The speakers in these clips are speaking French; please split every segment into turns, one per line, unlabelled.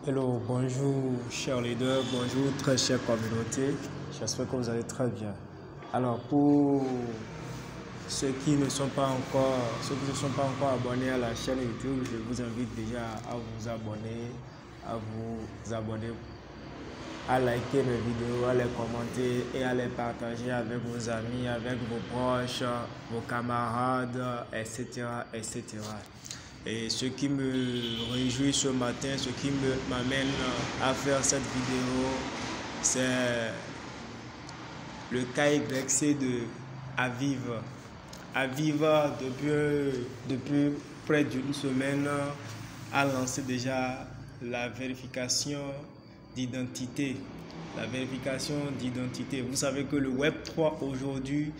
Hello, bonjour chers leaders, bonjour très chère communauté, j'espère que vous allez très bien. Alors pour ceux qui ne sont pas encore abonnés à la chaîne YouTube, je vous invite déjà à vous abonner, à liker mes vidéos, à les commenter et à les partager avec vos amis, avec vos proches, vos camarades, etc. etc. Et ce qui me réjouit ce matin, ce qui m'amène à faire cette vidéo, c'est le KYC de Aviv. Aviv, depuis près d'une semaine, a lancé déjà la vérification d'identité. La vérification d'identité. Vous savez que le Web3 aujourd'hui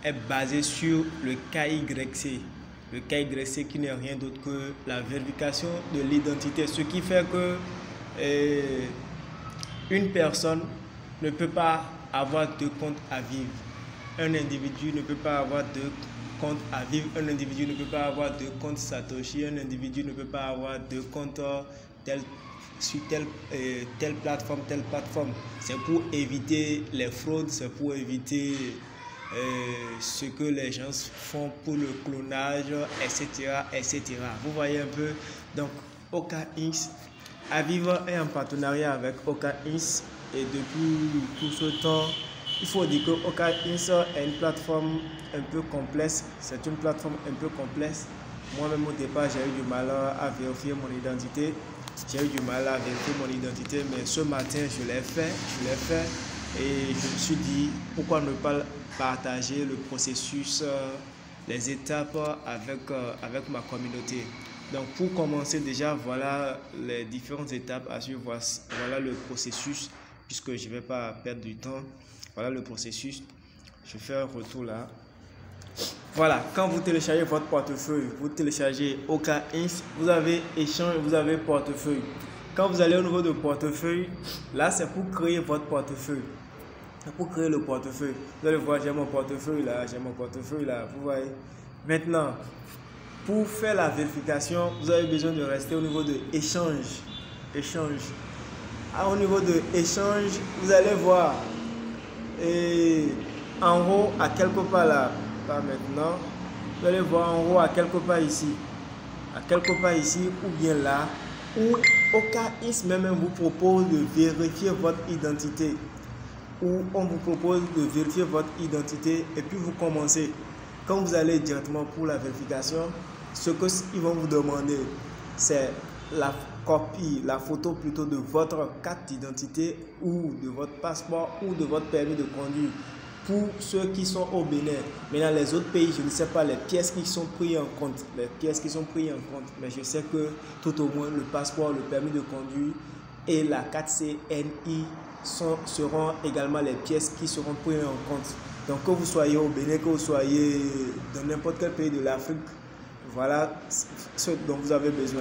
est basé sur le KYC. Le KYC qui n'est rien d'autre que la vérification de l'identité. Ce qui fait que une personne ne peut pas avoir deux comptes à vivre. Un individu ne peut pas avoir deux comptes à vivre. Un individu ne peut pas avoir deux comptes Satoshi. Un individu ne peut pas avoir deux comptes sur telle plateforme, telle plateforme. C'est pour éviter les fraudes, c'est pour éviter ce que les gens font pour le clonage, etc. etc. Vous voyez un peu. Donc, OKX, Aviv est en partenariat avec OKX et depuis tout ce temps, il faut dire que OKX est une plateforme un peu complexe. C'est une plateforme un peu complexe. Moi-même au départ, j'ai eu du mal à vérifier mon identité. J'ai eu du mal à vérifier mon identité, mais ce matin, je l'ai fait et je me suis dit, pourquoi ne pas partager le processus, les étapes avec ma communauté. Donc pour commencer déjà, voilà les différentes étapes à suivre, voilà le processus, puisque je ne vais pas perdre du temps. Voilà le processus, je fais un retour là. Voilà, quand vous téléchargez votre portefeuille, vous téléchargez OKX, vous avez échange, vous avez portefeuille. Quand vous allez au niveau de portefeuille, là c'est pour créer votre portefeuille. Pour créer le portefeuille, vous allez voir, j'ai mon portefeuille là, vous voyez. Maintenant, pour faire la vérification, vous avez besoin de rester au niveau de échange. Au niveau de échange, vous allez voir en haut à quelque part là, pas maintenant, vous allez voir en haut à quelque part ici, ou bien là, où OKX même vous propose de vérifier votre identité. Où on vous propose de vérifier votre identité et puis vous commencez. Quand vous allez directement pour la vérification, ce qu'ils vont vous demander, c'est la copie, la photo plutôt de votre carte d'identité ou de votre passeport ou de votre permis de conduire pour ceux qui sont au Bénin. Mais dans les autres pays, je ne sais pas les pièces qui sont prises en compte. Mais je sais que tout au moins le passeport, le permis de conduire et la carte CNI seront également les pièces qui seront prises en compte. Donc que vous soyez au Bénin, que vous soyez dans n'importe quel pays de l'Afrique, voilà ce dont vous avez besoin.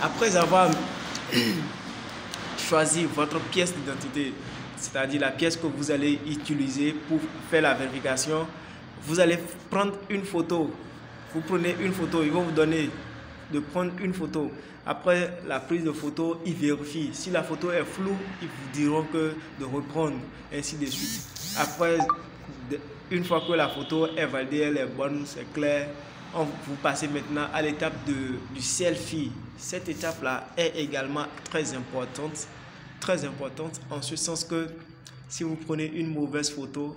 Après avoir choisi votre pièce d'identité, c'est-à-dire la pièce que vous allez utiliser pour faire la vérification, vous allez prendre une photo. Vous prenez une photo, ils vont vous donner de prendre une photo. Après la prise de photo, ils vérifient. Si la photo est floue, ils vous diront que de reprendre, ainsi de suite. Après, une fois que la photo est validée, elle est bonne, c'est clair, vous passez maintenant à l'étape du selfie. Cette étape-là est également très importante en ce sens que si vous prenez une mauvaise photo,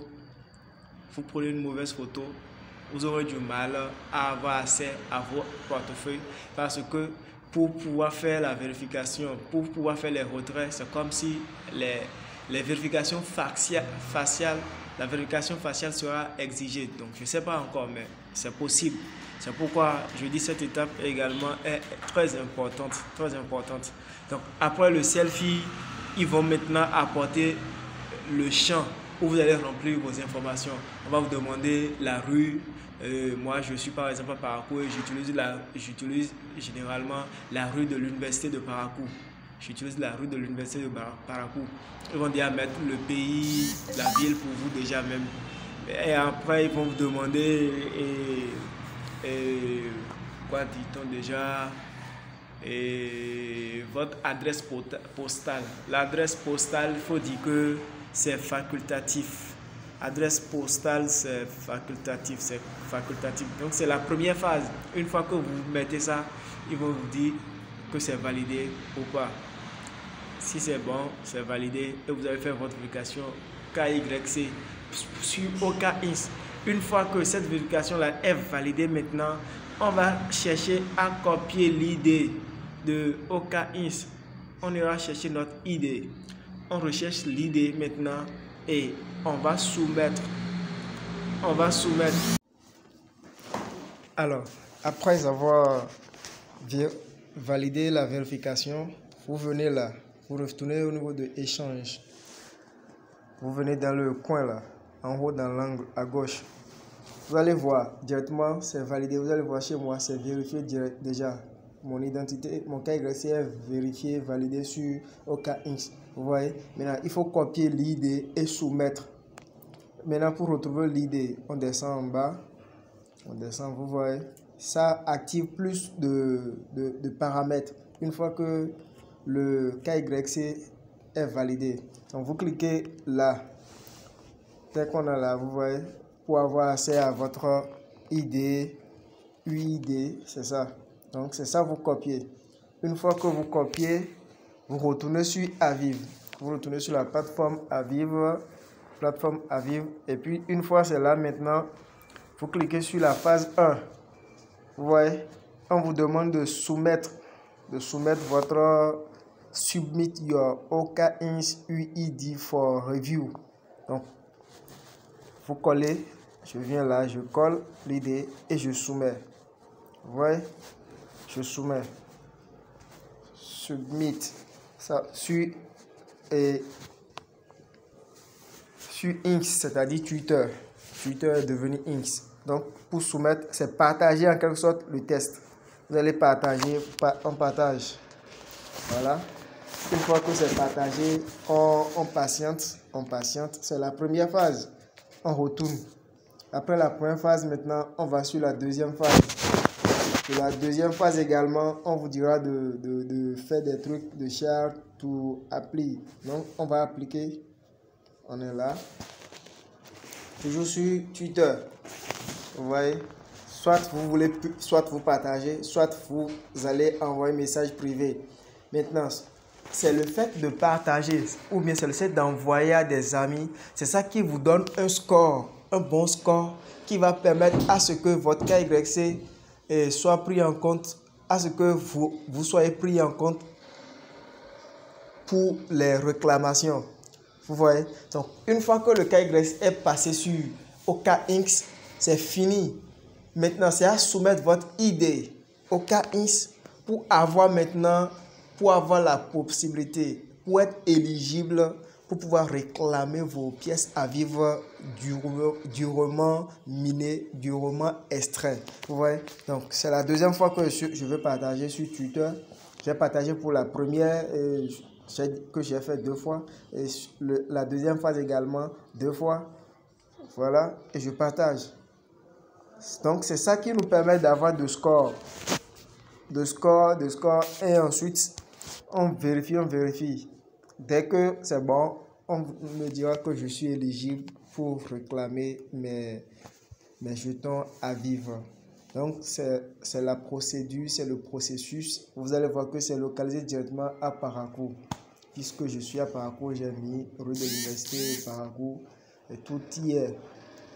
vous aurez du mal à avoir accès à vos portefeuilles parce que pour pouvoir faire la vérification, pour pouvoir faire les retraits, c'est comme si les vérifications faciales, la vérification faciale sera exigée. Donc je ne sais pas encore, mais c'est possible. C'est pourquoi je dis cette étape également est très importante. Donc après le selfie, ils vont maintenant apporter le champ où vous allez remplir vos informations. On va vous demander la rue. Moi, je suis par exemple à Parakou et j'utilise généralement la rue de l'université de Parakou. Ils vont déjà mettre le pays, la ville pour vous déjà même. Et après, ils vont vous demander, quoi dit-on déjà, et votre adresse postale. L'adresse postale, il faut dire que c'est facultatif. Adresse postale, c'est facultatif, Donc c'est la première phase. Une fois que vous mettez ça, ils vont vous dire que c'est validé ou pas. Si c'est bon, c'est validé et vous avez fait votre vérification KYC sur OKX. Une fois que cette vérification-là est validée maintenant, on va chercher à copier l'ID de OKX. On ira chercher notre ID. On recherche l'ID maintenant et on va soumettre. Alors, après avoir validé la vérification, vous venez là, vous retournez au niveau de échange. Vous venez dans le coin là, en haut dans l'angle à gauche. Vous allez voir directement, c'est validé. Vous allez voir chez moi, c'est vérifié déjà. Mon identité, mon KYC est vérifié, validé sur OKX. Vous voyez, maintenant il faut copier l'ID et soumettre. Maintenant pour retrouver l'ID, on descend en bas. On descend, vous voyez. Ça active plus de paramètres. Une fois que le KYC est validé. Donc vous cliquez là. Dès qu'on a là, vous voyez, pour avoir accès à votre ID, UID, c'est ça. Donc c'est ça, vous copiez. Une fois que vous copiez, vous retournez sur Aviv. Vous retournez sur la plateforme Aviv. Et puis une fois c'est là maintenant, vous cliquez sur la phase 1. Vous voyez, on vous demande de soumettre votre submit your OKX UID for review. Donc vous collez, je viens là, je colle l'ID et je soumets. Vous voyez, je soumets. Submit ça sur X, c'est-à-dire Twitter. Twitter est devenu X. Donc pour soumettre, c'est partager en quelque sorte le test. Vous allez partager, on partage. Voilà. Une fois que c'est partagé, on patiente. C'est la première phase. On retourne. Après la première phase, maintenant, on va sur la deuxième phase. Sur la deuxième phase également, on vous dira de faire des trucs de share to apply. Donc, on va appliquer. On est là. Toujours sur Twitter. Vous voyez, soit vous partagez, soit vous allez envoyer un message privé. Maintenant, c'est le fait de partager ou bien c'est le fait d'envoyer à des amis. C'est ça qui vous donne un score, un bon score qui va permettre à ce que votre KYC soit pris en compte, à ce que vous soyez pris en compte pour les réclamations. Vous voyez, donc une fois que le KYC est passé sur OKX, c'est fini. Maintenant, c'est à soumettre votre ID OKX pour avoir la possibilité, pour être éligible, pour pouvoir réclamer vos pièces à vivre durement minées, durement extraits. Vous voyez, donc c'est la deuxième fois que je vais partager sur Twitter. J'ai partagé pour la première que j'ai fait 2 fois et la deuxième phase également 2 fois. Voilà, et je partage. Donc c'est ça qui nous permet d'avoir de score, et ensuite on vérifie. Dès que c'est bon, on me dira que je suis éligible pour réclamer mes jetons à vivre. Donc c'est la procédure, c'est le processus. Vous allez voir que c'est localisé directement à Parakou. Puisque je suis à Parakou, j'ai mis rue de l'université Parakou et tout y est.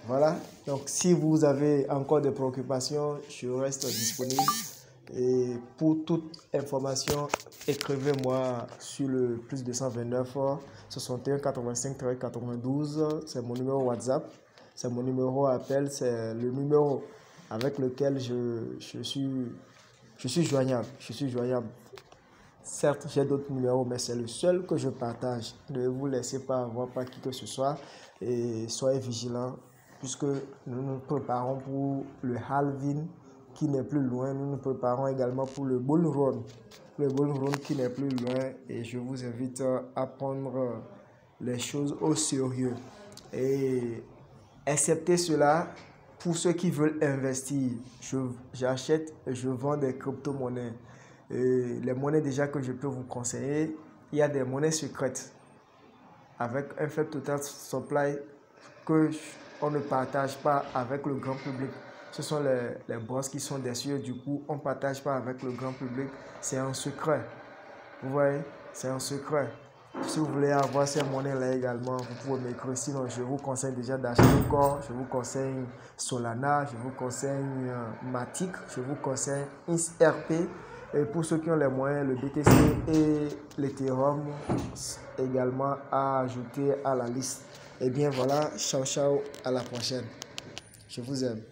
Voilà, donc si vous avez encore des préoccupations, je reste disponible. Et pour toute information, écrivez-moi sur le plus 229 61 85 13 92. C'est mon numéro WhatsApp, c'est mon numéro appel, c'est le numéro avec lequel je suis joignable. Certes, j'ai d'autres numéros, mais c'est le seul que je partage. Ne vous laissez pas avoir par qui que ce soit et soyez vigilants. Puisque nous nous préparons pour le halving qui n'est plus loin, nous nous préparons également pour le bull run. Le bull run qui n'est plus loin et je vous invite à prendre les choses au sérieux. Et acceptez cela pour ceux qui veulent investir. J'achète et je vends des crypto-monnaies. les monnaies déjà que je peux vous conseiller, il y a des monnaies secrètes avec un faible total supply que on ne partage pas avec le grand public. Ce sont les boss qui sont dessus, du coup on ne partage pas avec le grand public, c'est un secret. Vous voyez, c'est un secret. Si vous voulez avoir ces monnaies-là également, vous pouvez m'écrire. Sinon, je vous conseille déjà d'acheter encore. Je vous conseille Solana, je vous conseille Matic, je vous conseille INSRP. Et pour ceux qui ont les moyens, le BTC et l'Ethereum également à ajouter à la liste. Et bien voilà, ciao ciao, à la prochaine. Je vous aime.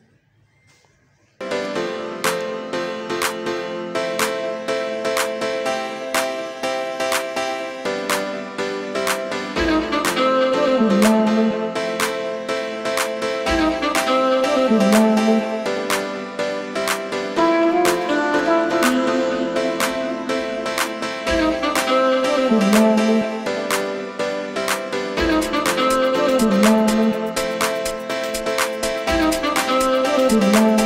Good morning.